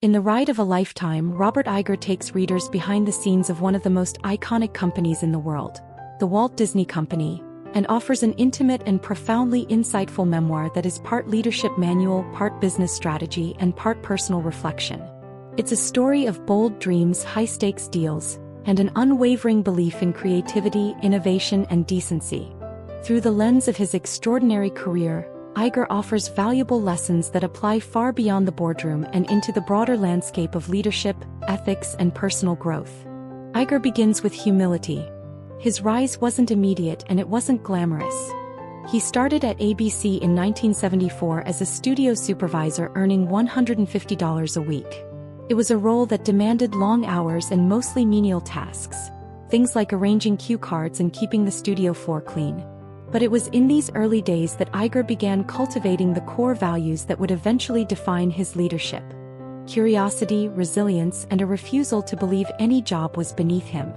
In The Ride of a Lifetime, Robert Iger takes readers behind the scenes of one of the most iconic companies in the world, the Walt Disney Company, and offers an intimate and profoundly insightful memoir that is part leadership manual, part business strategy, and part personal reflection. It's a story of bold dreams, high-stakes deals, and an unwavering belief in creativity, innovation, and decency. Through the lens of his extraordinary career, Iger offers valuable lessons that apply far beyond the boardroom and into the broader landscape of leadership, ethics, and personal growth. Iger begins with humility. His rise wasn't immediate and it wasn't glamorous. He started at ABC in 1974 as a studio supervisor earning $150 a week. It was a role that demanded long hours and mostly menial tasks, things like arranging cue cards and keeping the studio floor clean. But it was in these early days that Iger began cultivating the core values that would eventually define his leadership: curiosity, resilience, and a refusal to believe any job was beneath him.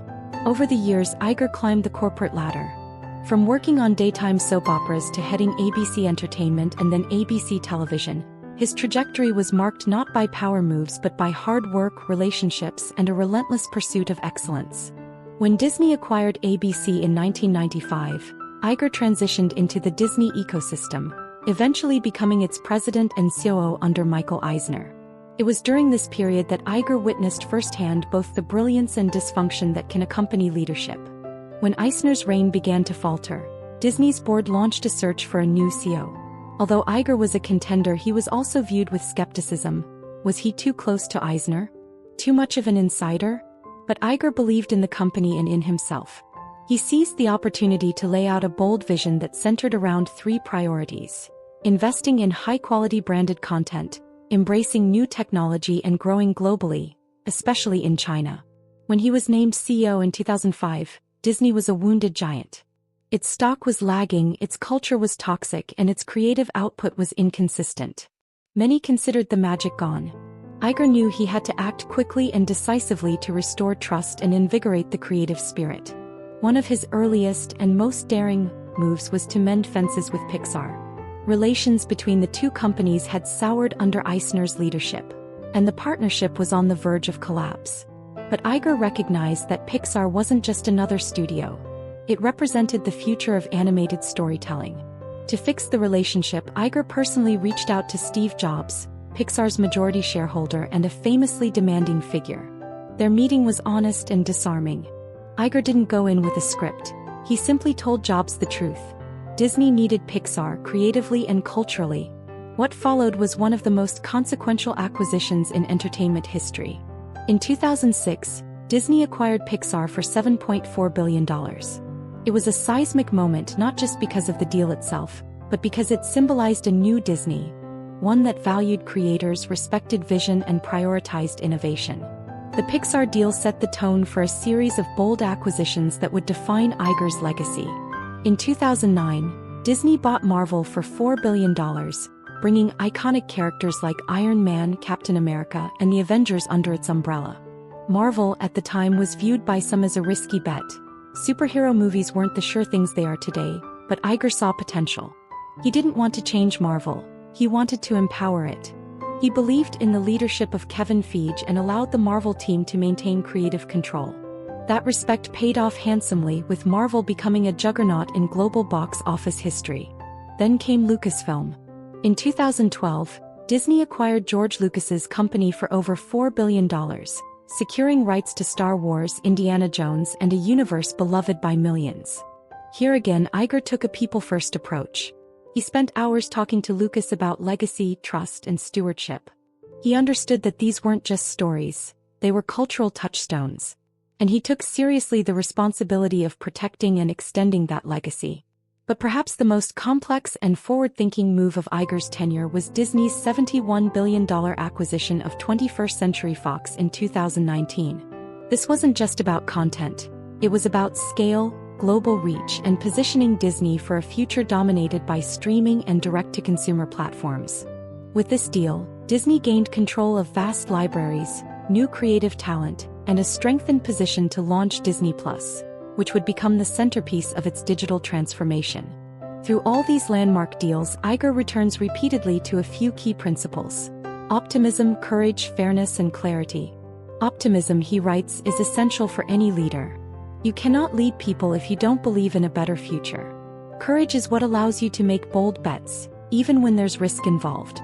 Over the years, Iger climbed the corporate ladder. From working on daytime soap operas to heading ABC Entertainment and then ABC Television, his trajectory was marked not by power moves but by hard work, relationships, and a relentless pursuit of excellence. When Disney acquired ABC in 1995, Iger transitioned into the Disney ecosystem, eventually becoming its president and COO under Michael Eisner. It was during this period that Iger witnessed firsthand both the brilliance and dysfunction that can accompany leadership. When Eisner's reign began to falter, Disney's board launched a search for a new CEO. Although Iger was a contender, he was also viewed with skepticism. Was he too close to Eisner? Too much of an insider? But Iger believed in the company and in himself. He seized the opportunity to lay out a bold vision that centered around three priorities: investing in high-quality branded content, embracing new technology, and growing globally, especially in China. When he was named CEO in 2005, Disney was a wounded giant. Its stock was lagging, its culture was toxic, and its creative output was inconsistent. Many considered the magic gone. Iger knew he had to act quickly and decisively to restore trust and invigorate the creative spirit. One of his earliest and most daring moves was to mend fences with Pixar. Relations between the two companies had soured under Eisner's leadership, and the partnership was on the verge of collapse. But Iger recognized that Pixar wasn't just another studio. It represented the future of animated storytelling. To fix the relationship, Iger personally reached out to Steve Jobs, Pixar's majority shareholder and a famously demanding figure. Their meeting was honest and disarming. Iger didn't go in with a script. He simply told Jobs the truth. Disney needed Pixar creatively and culturally. What followed was one of the most consequential acquisitions in entertainment history. In 2006, Disney acquired Pixar for $7.4 billion. It was a seismic moment not just because of the deal itself, but because it symbolized a new Disney, one that valued creators, respected vision, and prioritized innovation. The Pixar deal set the tone for a series of bold acquisitions that would define Iger's legacy. In 2009, Disney bought Marvel for $4 billion, bringing iconic characters like Iron Man, Captain America, and the Avengers under its umbrella. Marvel, at the time, was viewed by some as a risky bet. Superhero movies weren't the sure things they are today, but Iger saw potential. He didn't want to change Marvel, he wanted to empower it. He believed in the leadership of Kevin Feige and allowed the Marvel team to maintain creative control. That respect paid off handsomely, with Marvel becoming a juggernaut in global box office history. Then came Lucasfilm. In 2012, Disney acquired George Lucas's company for over $4 billion, securing rights to Star Wars, Indiana Jones, and a universe beloved by millions. Here again, Iger took a people-first approach. He spent hours talking to Lucas about legacy, trust, and stewardship. He understood that these weren't just stories, they were cultural touchstones. And he took seriously the responsibility of protecting and extending that legacy. But perhaps the most complex and forward-thinking move of Iger's tenure was Disney's $71 billion acquisition of 21st Century Fox in 2019. This wasn't just about content, it was about scale, global reach, and positioning Disney for a future dominated by streaming and direct-to-consumer platforms. With this deal, Disney gained control of vast libraries, new creative talent, and a strengthened position to launch Disney+, which would become the centerpiece of its digital transformation. Through all these landmark deals, Iger returns repeatedly to a few key principles. Optimism, courage, fairness, and clarity. Optimism, he writes, is essential for any leader. You cannot lead people if you don't believe in a better future. Courage is what allows you to make bold bets, even when there's risk involved.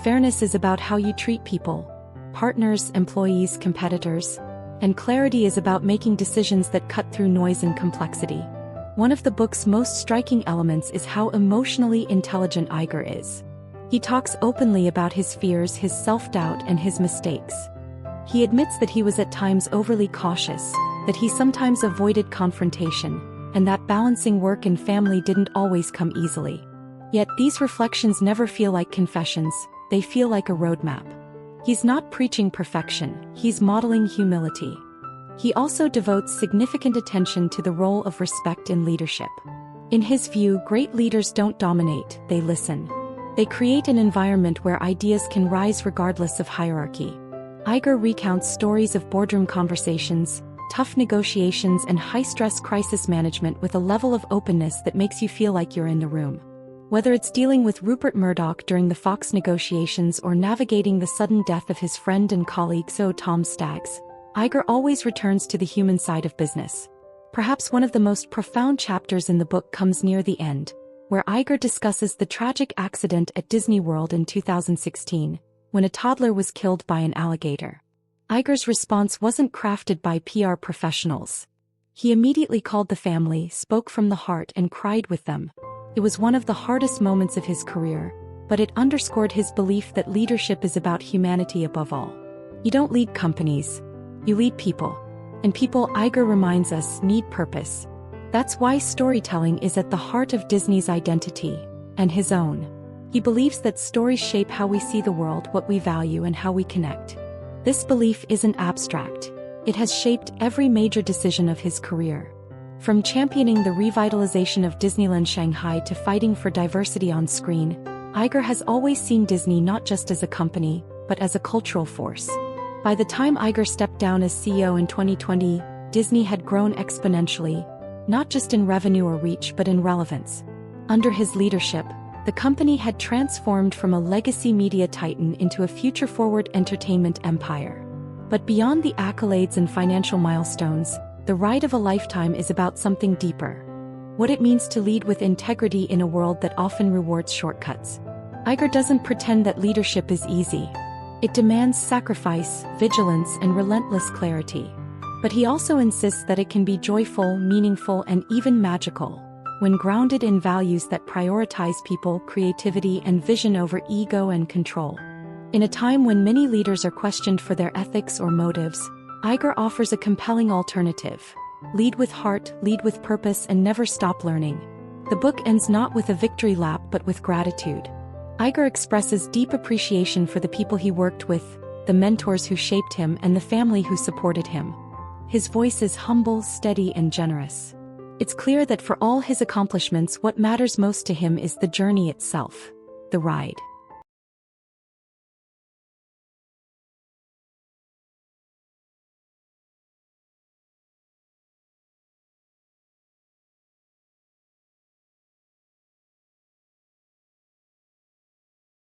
Fairness is about how you treat people, partners, employees, competitors, and clarity is about making decisions that cut through noise and complexity. One of the book's most striking elements is how emotionally intelligent Iger is. He talks openly about his fears, his self-doubt, and his mistakes. He admits that he was at times overly cautious, that he sometimes avoided confrontation, and that balancing work and family didn't always come easily. Yet these reflections never feel like confessions, they feel like a roadmap. He's not preaching perfection, he's modeling humility. He also devotes significant attention to the role of respect in leadership. In his view, great leaders don't dominate, they listen. They create an environment where ideas can rise regardless of hierarchy. Iger recounts stories of boardroom conversations, tough negotiations, and high-stress crisis management with a level of openness that makes you feel like you're in the room. Whether it's dealing with Rupert Murdoch during the Fox negotiations or navigating the sudden death of his friend and colleague Tom Staggs, Iger always returns to the human side of business. Perhaps one of the most profound chapters in the book comes near the end, where Iger discusses the tragic accident at Disney World in 2016, when a toddler was killed by an alligator. Iger's response wasn't crafted by PR professionals. He immediately called the family, spoke from the heart, and cried with them. It was one of the hardest moments of his career, but it underscored his belief that leadership is about humanity above all. You don't lead companies, you lead people. And people, Iger reminds us, need purpose. That's why storytelling is at the heart of Disney's identity, and his own. He believes that stories shape how we see the world, what we value, and how we connect. This belief isn't abstract. It has shaped every major decision of his career. From championing the revitalization of Disneyland Shanghai to fighting for diversity on screen, Iger has always seen Disney not just as a company, but as a cultural force. By the time Iger stepped down as CEO in 2020, Disney had grown exponentially, not just in revenue or reach but in relevance. Under his leadership, the company had transformed from a legacy media titan into a future-forward entertainment empire. But beyond the accolades and financial milestones, The Ride of a Lifetime is about something deeper. What it means to lead with integrity in a world that often rewards shortcuts. Iger doesn't pretend that leadership is easy. It demands sacrifice, vigilance, and relentless clarity. But he also insists that it can be joyful, meaningful, and even magical, when grounded in values that prioritize people, creativity, and vision over ego and control. In a time when many leaders are questioned for their ethics or motives, Iger offers a compelling alternative. Lead with heart, lead with purpose, and never stop learning. The book ends not with a victory lap but with gratitude. Iger expresses deep appreciation for the people he worked with, the mentors who shaped him, and the family who supported him. His voice is humble, steady, and generous. It's clear that for all his accomplishments, what matters most to him is the journey itself, the ride.